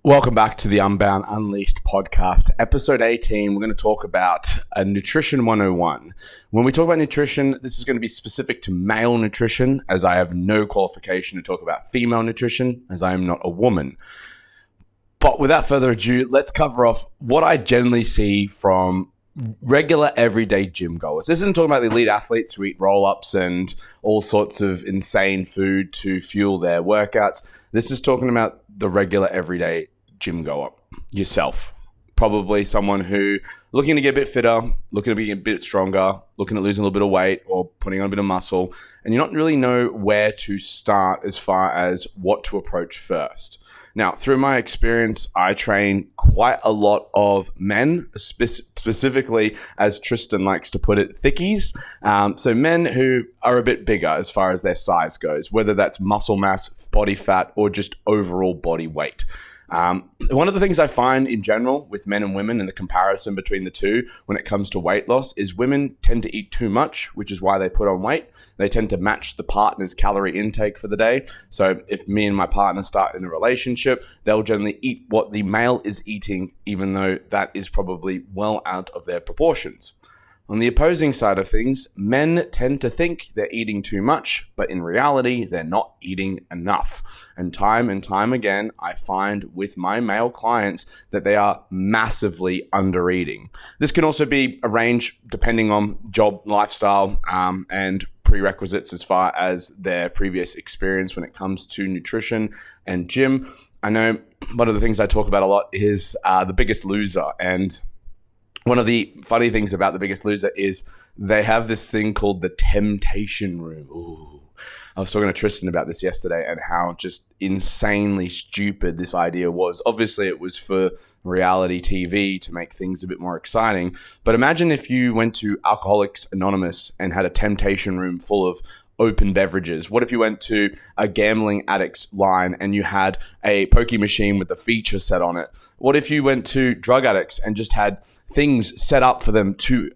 Welcome back to the Unbound Unleashed podcast, episode 18. We're going to talk about Nutrition 101. When we talk about nutrition, this is going to be specific to male nutrition, as I have no qualification to talk about female nutrition, as I am not a woman. But without further ado, let's cover off what I generally see from regular everyday gym goers. This isn't talking about the elite athletes who eat roll-ups and all sorts of insane food to fuel their workouts. This is talking about the regular everyday gym goer, yourself. Probably someone who looking to get a bit fitter, looking to be a bit stronger, looking at losing a little bit of weight or putting on a bit of muscle, and you don't really know where to start as far as what to approach first. Now, through my experience, I train quite a lot of men, specifically, as Tristan likes to put it, thickies. So men who are a bit bigger as far as their size goes, whether that's muscle mass, body fat, or just overall body weight. One of the things I find in general with men and women and the comparison between the two when it comes to weight loss is women tend to eat too much, which is why they put on weight. They tend to match the partner's calorie intake for the day. So if me and my partner start in a relationship, they'll generally eat what the male is eating, even though that is probably well out of their proportions. On the opposing side of things, men tend to think they're eating too much, but in reality, they're not eating enough. And time again, I find with my male clients that they are massively under-eating. This can also be arranged depending on job, lifestyle, and prerequisites as far as their previous experience when it comes to nutrition and gym. I know one of the things I talk about a lot is The Biggest Loser, and one of the funny things about The Biggest Loser is they have this thing called the temptation room. Ooh. I was talking to Tristan about this yesterday and how just insanely stupid this idea was. Obviously, it was for reality TV to make things a bit more exciting. But imagine if you went to Alcoholics Anonymous and had a temptation room full of open beverages. What if you went to a gambling addicts line and you had a pokey machine with a feature set on it? What if you went to drug addicts and just had things set up for them to,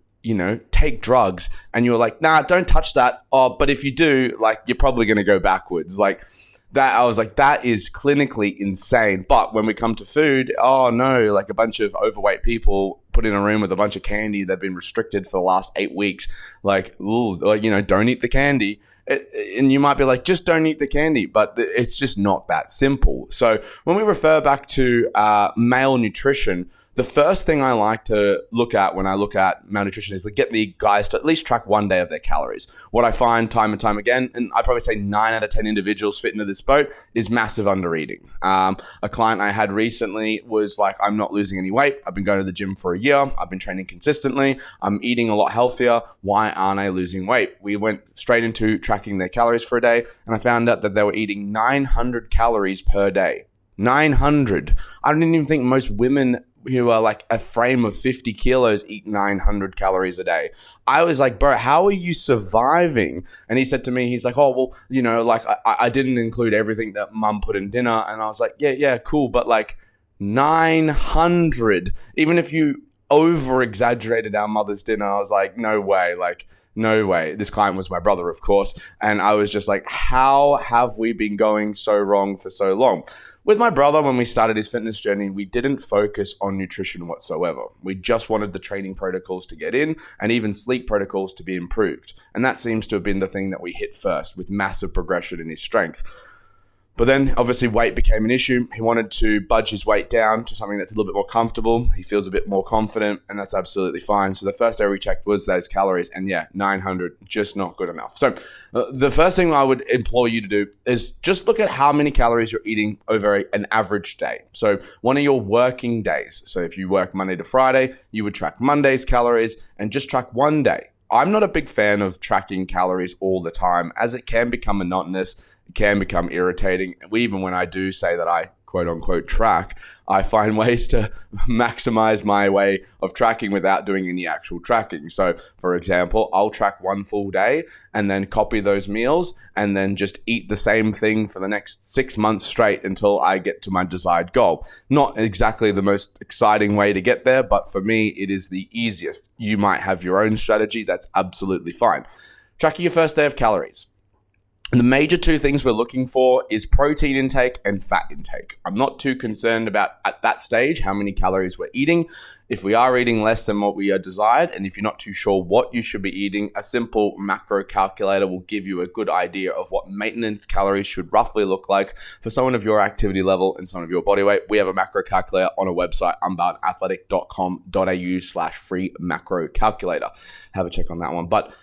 take drugs, and you were like, nah, don't touch that. Oh, but if you do, you're probably going to go backwards. That, I was like, that is clinically insane. But when we come to food, oh no, a bunch of overweight people put in a room with a bunch of candy that's been restricted for the last 8 weeks. Don't eat the candy. And you might be like, just don't eat the candy, but it's just not that simple. So when we refer back to male nutrition, the first thing I like to look at when I look at malnutrition is get the guys to at least track 1 day of their calories. What I find time and time again, and I'd probably say 9 out of 10 individuals fit into this boat, is massive under-eating. A client I had recently was like, I'm not losing any weight. I've been going to the gym for a year. I've been training consistently. I'm eating a lot healthier. Why aren't I losing weight? We went straight into tracking their calories for a day, and I found out that they were eating 900 calories per day. 900. I didn't even think most women who are a frame of 50 kilos eat 900 calories a day. I was like, bro, how are you surviving? And he said to me, he's like, oh, well, I didn't include everything that mum put in dinner. And I was like, yeah, cool. But 900, even if you over exaggerated our mother's dinner, I was like, no way. No way. This client was my brother, of course. And I was just like, how have we been going so wrong for so long? With my brother, when we started his fitness journey, we didn't focus on nutrition whatsoever. We just wanted the training protocols to get in and even sleep protocols to be improved. And that seems to have been the thing that we hit first, with massive progression in his strength. But then obviously weight became an issue. He wanted to budge his weight down to something that's a little bit more comfortable. He feels a bit more confident, and that's absolutely fine. So the first area we checked was those calories, and 900, just not good enough. So the first thing I would implore you to do is just look at how many calories you're eating over an average day. So one of your working days. So if you work Monday to Friday, you would track Monday's calories and just track one day. I'm not a big fan of tracking calories all the time, as it can become monotonous. It can become irritating. Even when I do say that I quote unquote track, I find ways to maximize my way of tracking without doing any actual tracking. So for example, I'll track one full day and then copy those meals and then just eat the same thing for the next 6 months straight until I get to my desired goal. Not exactly the most exciting way to get there, but for me, it is the easiest. You might have your own strategy. That's absolutely fine. Tracking your first day of calories. And the major two things we're looking for is protein intake and fat intake. I'm not too concerned about at that stage how many calories we're eating. If we are eating less than what we are desired, and if you're not too sure what you should be eating, a simple macro calculator will give you a good idea of what maintenance calories should roughly look like for someone of your activity level and someone of your body weight. We have a macro calculator on our website, unboundathletic.com.au/free macro calculator. Have a check on that one. But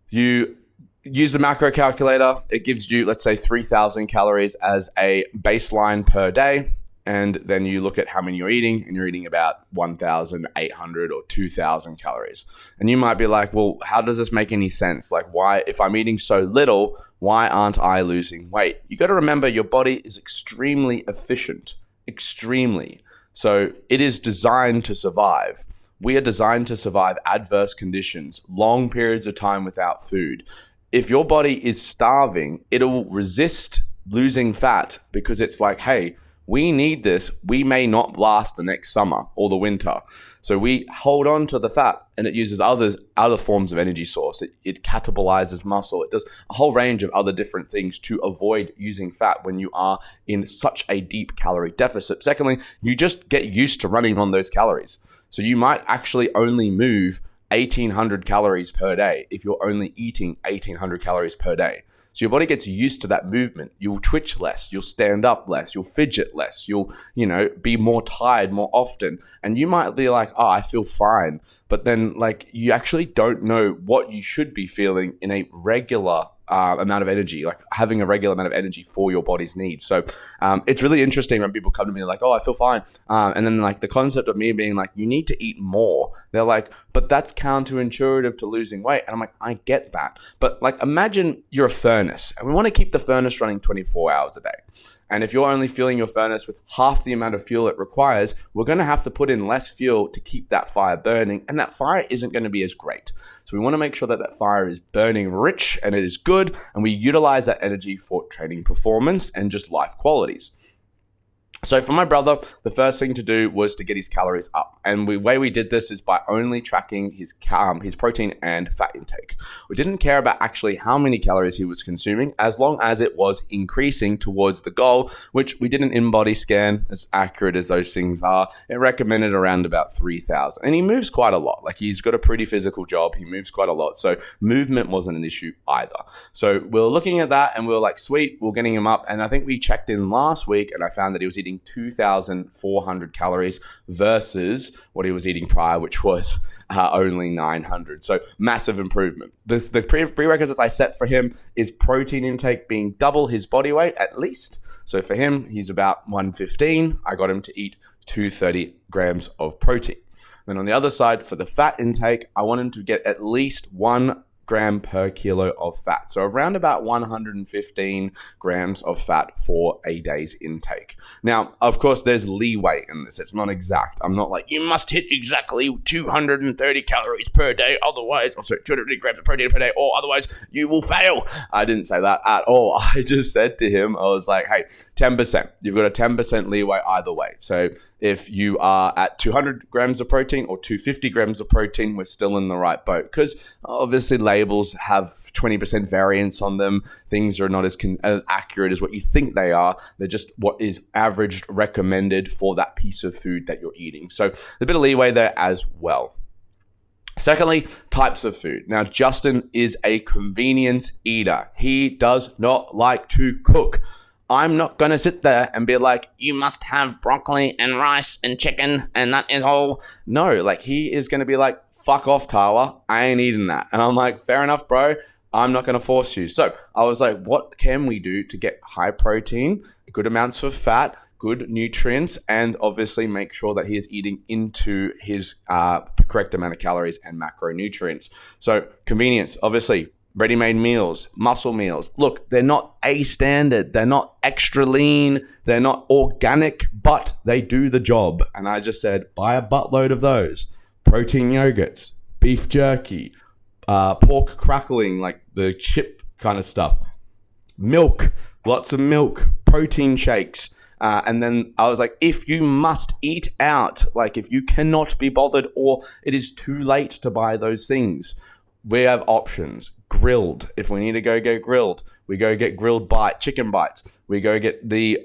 you use the macro calculator. It gives you, let's say, 3,000 calories as a baseline per day. And then you look at how many you're eating, and you're eating about 1,800 or 2,000 calories. And you might be like, well, how does this make any sense? Like, why, if I'm eating so little, why aren't I losing weight? You got to remember your body is extremely efficient, extremely. So it is designed to survive. We are designed to survive adverse conditions, long periods of time without food. If your body is starving, it'll resist losing fat because it's like, hey, we need this. We may not last the next summer or the winter. So we hold on to the fat, and it uses other forms of energy source. It catabolizes muscle. It does a whole range of other different things to avoid using fat when you are in such a deep calorie deficit. Secondly, you just get used to running on those calories. So you might actually only move 1,800 calories per day if you're only eating 1,800 calories per day. So your body gets used to that movement. You'll twitch less, you'll stand up less, you'll fidget less, you'll, be more tired more often. And you might be like, oh, I feel fine. But then you actually don't know what you should be feeling in a regular amount of energy, like having a regular amount of energy for your body's needs. So it's really interesting when people come to me like, oh, I feel fine. And then the concept of me being like, you need to eat more. They're like, but that's counterintuitive to losing weight. And I'm like, I get that. But imagine you're a furnace, and we want to keep the furnace running 24 hours a day. And if you're only fueling your furnace with half the amount of fuel it requires, we're going to have to put in less fuel to keep that fire burning. And that fire isn't going to be as great. So we want to make sure that that fire is burning rich and it is good. And we utilize that energy for training performance and just life qualities. So for my brother, the first thing to do was to get his calories up. And the way we did this is by only tracking his protein and fat intake. We didn't care about actually how many calories he was consuming, as long as it was increasing towards the goal, which we did an in-body scan, as accurate as those things are. It recommended around about 3,000. And he moves quite a lot. He's got a pretty physical job. He moves quite a lot. So movement wasn't an issue either. So we were looking at that and we were like, sweet, we're getting him up. And I think we checked in last week and I found that he was eating 2,400 calories versus what he was eating prior, which was only 900. So massive improvement. The prerequisites I set for him is protein intake being double his body weight at least. So for him, he's about 115. I got him to eat 230 grams of protein. Then on the other side, for the fat intake, I want him to get at least 1 gram per kilo of fat. So around about 115 grams of fat for a day's intake. Now, of course, there's leeway in this. It's not exact. I'm not like, you must hit exactly 230 calories per day, otherwise, or sorry, 230 grams of protein per day, or otherwise you will fail. I didn't say that at all. I just said to him, I was like, hey, 10%. You've got a 10% leeway either way. So if you are at 200 grams of protein or 250 grams of protein, we're still in the right boat, because obviously labels have 20% variance on them. Things are not as accurate as what you think they are. They're just what is averaged recommended for that piece of food that you're eating. So a bit of leeway there as well. Secondly, types of food. Now, Justin is a convenience eater. He does not like to cook. I'm not going to sit there and be like, you must have broccoli and rice and chicken and that is all. No, he is going to be like, fuck off, Tyler. I ain't eating that. And I'm like, fair enough, bro. I'm not going to force you. So I was like, what can we do to get high protein, good amounts of fat, good nutrients, and obviously make sure that he is eating into his correct amount of calories and macronutrients. So convenience, obviously. Ready-made meals, muscle meals. Look, they're not A standard. They're not extra lean. They're not organic, but they do the job. And I just said, buy a buttload of those. Protein yogurts, beef jerky, pork crackling, like the chip kind of stuff. Milk, lots of milk, protein shakes. And then I was like, if you must eat out, if you cannot be bothered or it is too late to buy those things, we have options. grilled. If we need to go get grilled, we go get chicken bites. We go get the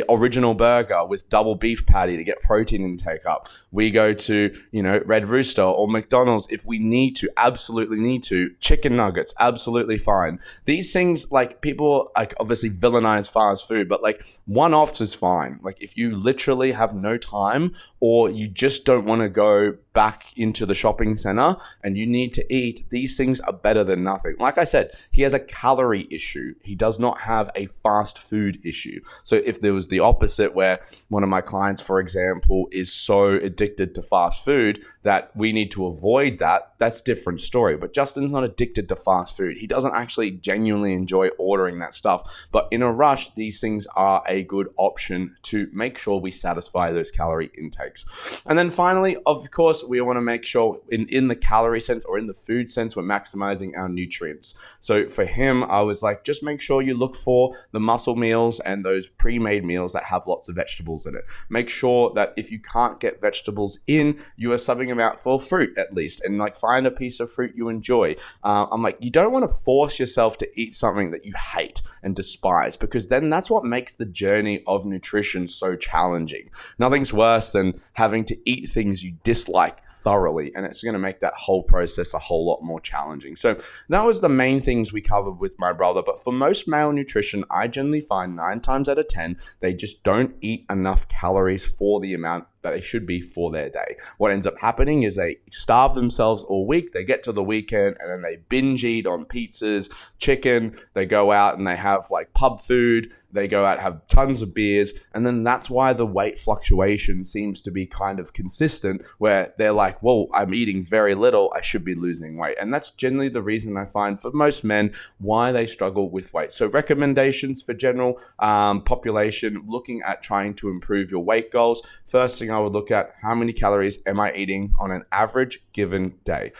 original burger with double beef patty to get protein intake up. We go to, Red Rooster or McDonald's if we need to, absolutely need to. Chicken nuggets, absolutely fine. These things, like, people obviously villainize fast food, but one-offs is fine. If you literally have no time or you just don't want to go back into the shopping center and you need to eat, these things are better than nothing. Like I said, he has a calorie issue. He does not have a fast food issue. So if there was the opposite, where one of my clients, for example, is so addicted to fast food that we need to avoid that's a different story. But Justin's not addicted to fast food. He doesn't actually genuinely enjoy ordering that stuff. But in a rush, these things are a good option to make sure we satisfy those calorie intakes. And then finally, of course, we want to make sure in the calorie sense or in the food sense, we're maximizing our nutrients. So for him, I was like, just make sure you look for the muscle meals and those pre-made meals that have lots of vegetables in it. Make sure that if you can't get vegetables in, you are subbing them out for fruit at least, and find a piece of fruit you enjoy. I'm like, you don't want to force yourself to eat something that you hate and despise, because then that's what makes the journey of nutrition so challenging. Nothing's worse than having to eat things you dislike thoroughly, and it's going to make that whole process a whole lot more challenging. So that was the main things we covered with my brother. But for most male nutrition, I generally find 9 times out of 10, they just don't eat enough calories for the amount that they should be for their day. What ends up happening is they starve themselves all week. They get to the weekend and then they binge eat on pizzas, chicken. They go out and they have pub food. They go out, have tons of beers. And then that's why the weight fluctuation seems to be kind of consistent, where they're like, well, I'm eating very little, I should be losing weight. And that's generally the reason I find for most men why they struggle with weight. So recommendations for general population looking at trying to improve your weight goals. First thing I would look at, how many calories am I eating on an average given day?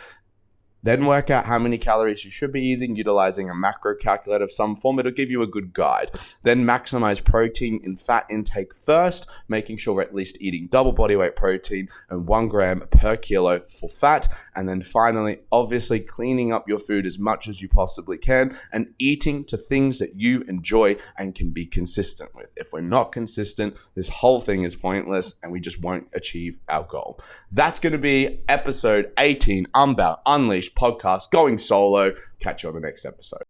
Then work out how many calories you should be eating utilizing a macro calculator of some form. It'll give you a good guide. Then maximize protein and fat intake first, making sure we're at least eating double body weight protein and 1 gram per kilo for fat. And then finally, obviously cleaning up your food as much as you possibly can and eating to things that you enjoy and can be consistent with. If we're not consistent, this whole thing is pointless and we just won't achieve our goal. That's going to be episode 18, Unbound, Unleashed podcast, going solo. Catch you on the next episode.